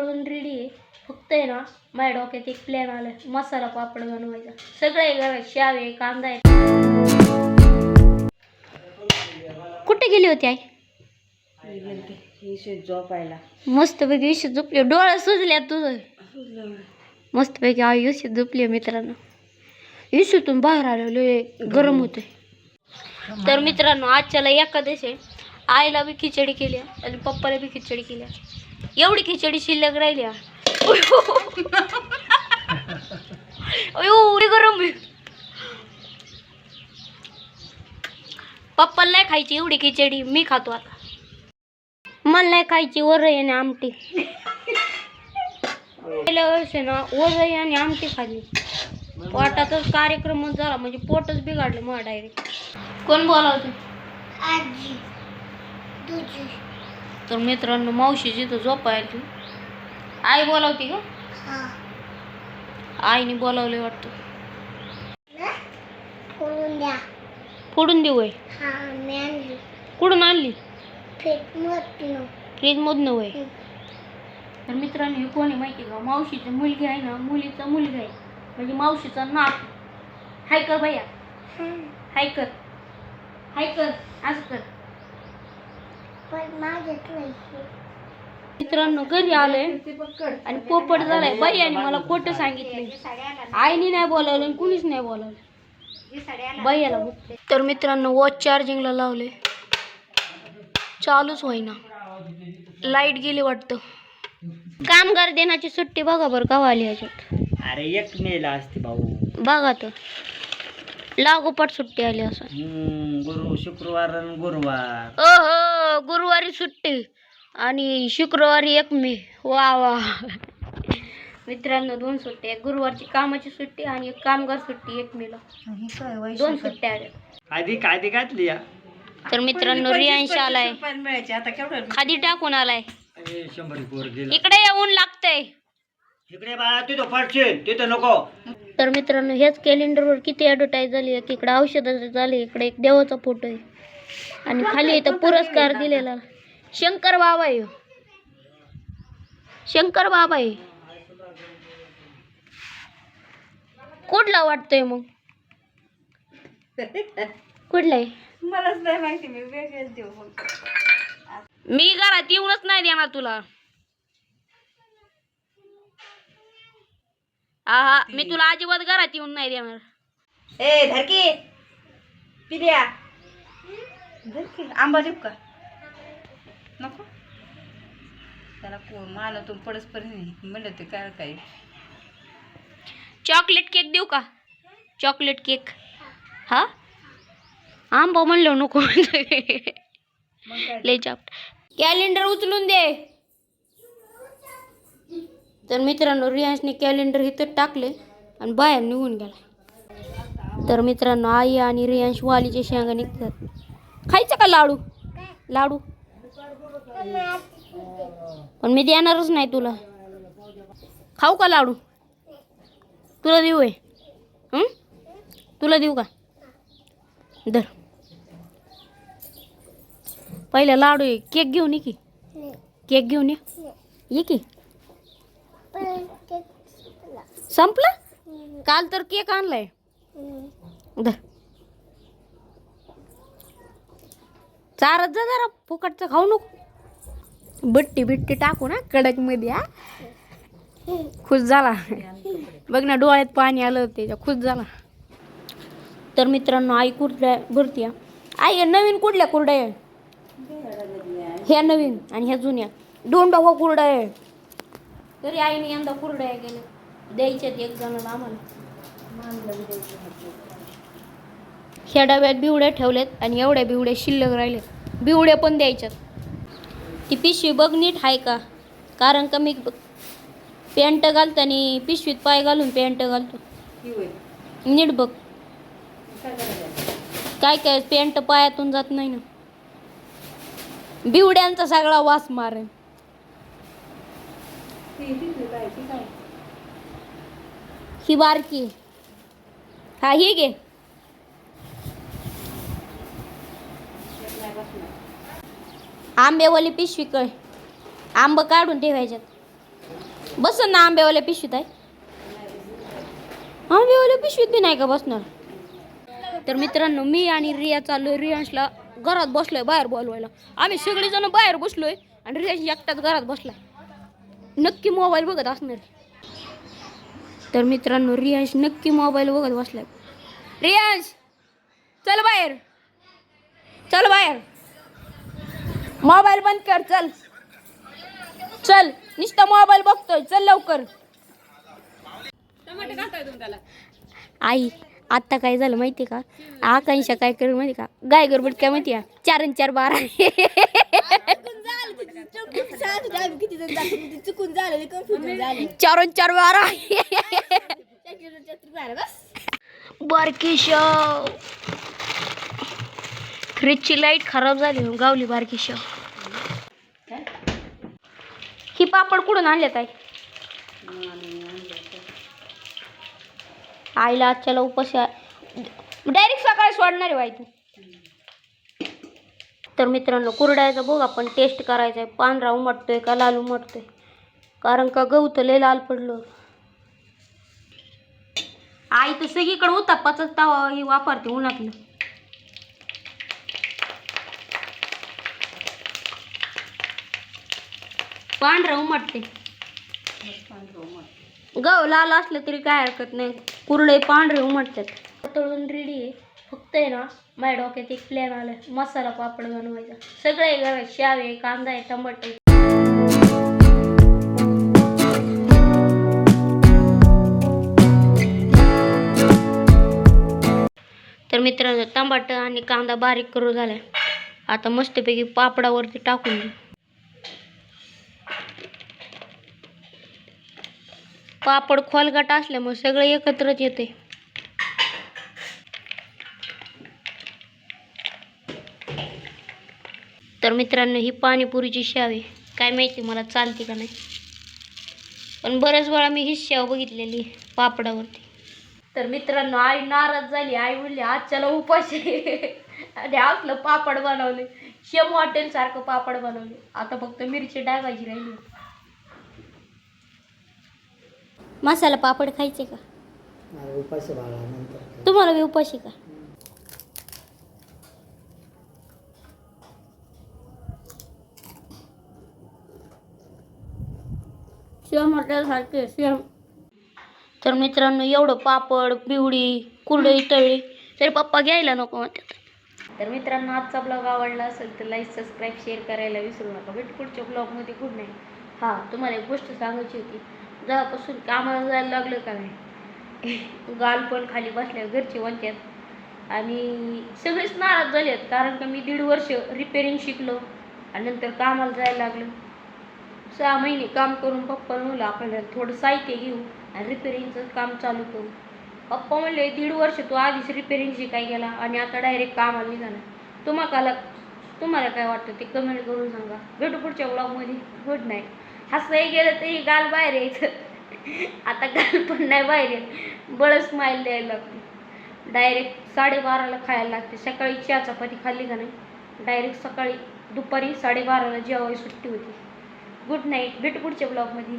जेवण रेडी आहे. फक्त आहे ना माझ्या डोक्यात एक प्लॅन आलाय, मसाला पापड बनवायचा. सगळे घरात शेव आहे, कांदा आहे. कुठे गेली होती आई? झोपायला. मस्तपैकी इशी झोपली, डोळा सुजल्या तुझं. मस्तपैकी आई इशी झोपली. मित्रांनो इशीतून बाहेर आलेलो गरम होते. तर मित्रांनो आजच्याला एकादश आहे. आईला बी खिचडी केली आणि पप्पाला बी खिचडी केली. एवढी खिचडी शिल्लक राहिली. एवढी गरम. पप्पाला नाही खायची एवढी खिचडी, मी खातो आता. मला नाही खायची वरई आणि आमटी. गेल्या वर्षी ना वरई आणि आमटी खाल्ली. पोटातच कार्यक्रम झाला, म्हणजे पोटच बिघडलं मग डायरेक्ट. कोण बोलावते? आजी तुझी. तर मित्रांनो मावशीची तर झोपायला आई बोलावती का? आईने बोलावले वाटतं. फोडून देऊ आहे. कुठून आणली? फ्रीज मधनं वय. तर मित्रांनो हे कोणी माहिती का? मावशीची मुलगी आहे ना, मुलीचा मुलगा आहे, म्हणजे मावशीचा नात. हाय कर भैया, हाय कर, हाय कर, असं कर. मित्रांनो घरी आलोय आणि पोपट झालाय. भैयाने मला खोटं सांगितलंय. आईने नाही बोलावलं आणि कुणीच नाही बोलावलं भैयाला. तर मित्रांनो वॉच चार्जिंगला लावले, चालूच होईना. लाईट गेली वाटतं. कामगार दिनाची सुट्टी बघा बरं का आली ह्याच्यात. अरे 1 मेला असते भाऊ. बघा तर लागोपाठ सुट्टी आली असं. गुरु शुक्रवार आणि गुरुवार. ओहो गुरुवारी सुट्टी आणि शुक्रवारी 1 मे. वा वा. मित्रांनो 2 सुट्ट्या, एक गुरुवारची कामाची सुट्टी आणि एक कामगार सुट्टी 1 मेला. 2 सुट्ट्या आल्या. आधी घातली. तर मित्रांनो रियांश आलाय, खादी टाकून आलाय. 100 इकडे येऊन लागतंय. इकडे बाळा तिथं पडशील, तिथं नको. तर मित्रांनो हेच कॅलेंडरवर किती ॲडव्हर्टाईज झाली आहे. इकडे औषधाचं झाले, इकडे एक देवाचा फोटो आहे आणि खाली इथं पुरस्कार दिलेला शंकर बाबा आहे. शंकर बाबा आहे. कुठला वाटतंय मग? कुठला आहे मलाच नाही माहिती, मी वेगळेच देऊ. मी घरात येऊनच नाही देणार तुला. हा मी तुला अजिबात घरात येऊन नाही देणार. ए धरकी पिल्या, धरकी आंबा देऊ का? नको त्याला कोण मानतून पडसपर्यंत म्हणलं ते काय काय. चॉकलेट केक देऊ का? Chocolate cake. हा आंबा म्हणलं नको. लय चाप. कॅलेंडर उचलून दे. तर मित्रांनो रियांशने कॅलेंडर इथं टाकले आणि बाहेर निघून गेला. तर मित्रांनो आई आणि रियांश वालीच्या शेंगा निघतात. खायचं का लाडू? लाडू पण मी देणारच नाही तुला. खाऊ का लाडू? तुला देऊ आहे? तुला देऊ का? धर. पहिला लाडू आहे. केक घेऊन ये की. केक घेऊन ये की. संपला? काल तर केक आणलाय. धर. चारच जा जरा, फुकटचं खाऊ नको. बट्टी बिट्टी टाकू ना कडक मध्ये. हा खुश झाला बघ ना, डोळ्यात पाणी आलं त्याच्या, खुश झाला. तर मित्रांनो आई कुरड्या भरती. आई नवीन कुठल्या कुरड्या आहे? ह्या नवीन आणि ह्या जुन्या 2 डबा कुरड्या आहे. तरी आईने यंदा कुरड्या गेल्या द्यायच्यात 1 जणाला आम्हाला. ह्या डब्यात बिवड्या ठेवल्यात आणि एवढ्या बिवड्या शिल्लक राहिल्यात. बिवड्या पण द्यायच्यात. ती पिशवी बघ नीट आहे का? कारण का मी पॅन्ट घालतो आणि पिशवीत पाय घालून पॅन्ट घालतो. नीट बघ. काय काय पॅन्ट पायातून जात नाही ना. बिवड्यांचा सगळा वास मारेन. ही बारकी. हा ही घे. आंबेवाली पिशवी काय? आंब काढून ठेवायच्यात. बस ना आंब्यावाल्या पिशवीत आहे. आंब्यावाल्या पिशवीत बी नाही का बसणार. तर मित्रांनो मी आणि रिया चाललोय रियांशला घरात बसलोय बाहेर बोलवायला. आम्ही सगळेजण बाहेर बसलोय आणि रियांश एकटाच घरात बसलाय. नक्की मोबाईल बघत असणार. तर मित्रांनो रियांश नक्की मोबाईल बघत बसलाय. रियांश चल बाहेर, चल बाहेर, मोबाईल बंद कर. चल चल, नुसता मोबाईल बघतोय. चल लवकर. आई आता काय झालं माहिती का? आकांक्षा काय करेल माहिती का? गाय गरबड काय माहिती का? 4 आणि 4 12. चुकून झालं कन्फ्युजन झालं. 4 आणि 4 12. बारकीशा फ्रीजची लाईट खराब झाली गावली बारकीशा. ही पापड कुठून आणल्यात आहे? आईला आजच्याला उपाशी डायरेक्ट सकाळी सोडणार आहे बाई तू. तर मित्रांनो कुरड्याचा बघ आपण टेस्ट करायचा आहे. पांढरा उमटतोय का लाल उमटतोय, कारण का गहू तर लय लाल पडलं. आई तर सगळीकडे उतापाचाच तवा ही वापरते उन्हातलं. पांढरा उमटते. गहू लाल असलं तरी काय हरकत नाही. कुरडे पांढरे उमटतात. तळून रेडी आहे. फक्त आहे ना माझ्या डोक्यात एक प्लॅन आलाय. मसाला पापड बनवायचा. सगळे घरात शावे, कांदा आहे, टमाटे. तर मित्रांनो टमाटर आणि कांदा बारीक करून झालाय. आता मस्तपैकी पापडावरती टाकून देऊ. पापड खोलगट असल्यामुळे सगळं एकत्रच येते. तर मित्रांनो ही पाणीपुरीची शेव आहे. काय माहिती मला चालते का नाही, पण बऱ्याच वेळा मी हीच शेव बघितलेली पापडावरती. तर मित्रांनो आई नाराज झाली. आई म्हणली आजच्याला उपाशी आणि असलं पापड बनवले. शेम हॉटेल सारखं पापड बनवले. आता फक्त मिरची टाकायची राहिली. मसाला पापड खायचे का? उपाशी बाळा नंतर तुम्हाला बी उपाशी का? शेम हॉटेल सारखे शेम. तर मित्रांनो एवढं पापड बिवडी कुरडई तळली तरी पप्पा घ्यायला नको म्हणतात. तर मित्रांनो आजचा ब्लॉग आवडला असेल तर लाईक सबस्क्राईब शेअर करायला विसरू नका. भेट पुढच्या ब्लॉगमध्ये. Good night. हां तुम्हाला एक गोष्ट सांगायची होती. जेव्हापासून कामाला जायला लागलं का नाही गाल पण खाली बसल्यावर घरचे म्हणतात आणि सगळेच नाराज झाले आहेत. कारण का मी 1.5 वर्ष रिपेरिंग शिकलो आणि नंतर कामाला जायला लागलो. 6 महिने काम करून पप्पा म्हणलं आपल्याला थोडं साहित्य घेऊ आणि रिपेरिंगचं काम चालू करू. पप्पा म्हणले 1.5 वर्ष तू आधीच रिपेरिंग शिकाय गेला आणि आता डायरेक्ट कामाला निघाला. तुम्हाला काय वाटतं ते कमेंट करून सांगा. भेटू पुढच्या ब्लॉगमध्ये. Good night. हसंही गेलं तरी गाल बाहेर यायचं. आता गाल पण नाही बाहेर येत. बळं स्माईल द्यायला लागते. डायरेक्ट 12:30ला खायला लागते. सकाळी 4 चपाती खाल्ली का नाही डायरेक्ट दुपारी 12:30ला जेवायला सुट्टी होती. Good night. भेटू पुढच्या ब्लॉगमध्ये.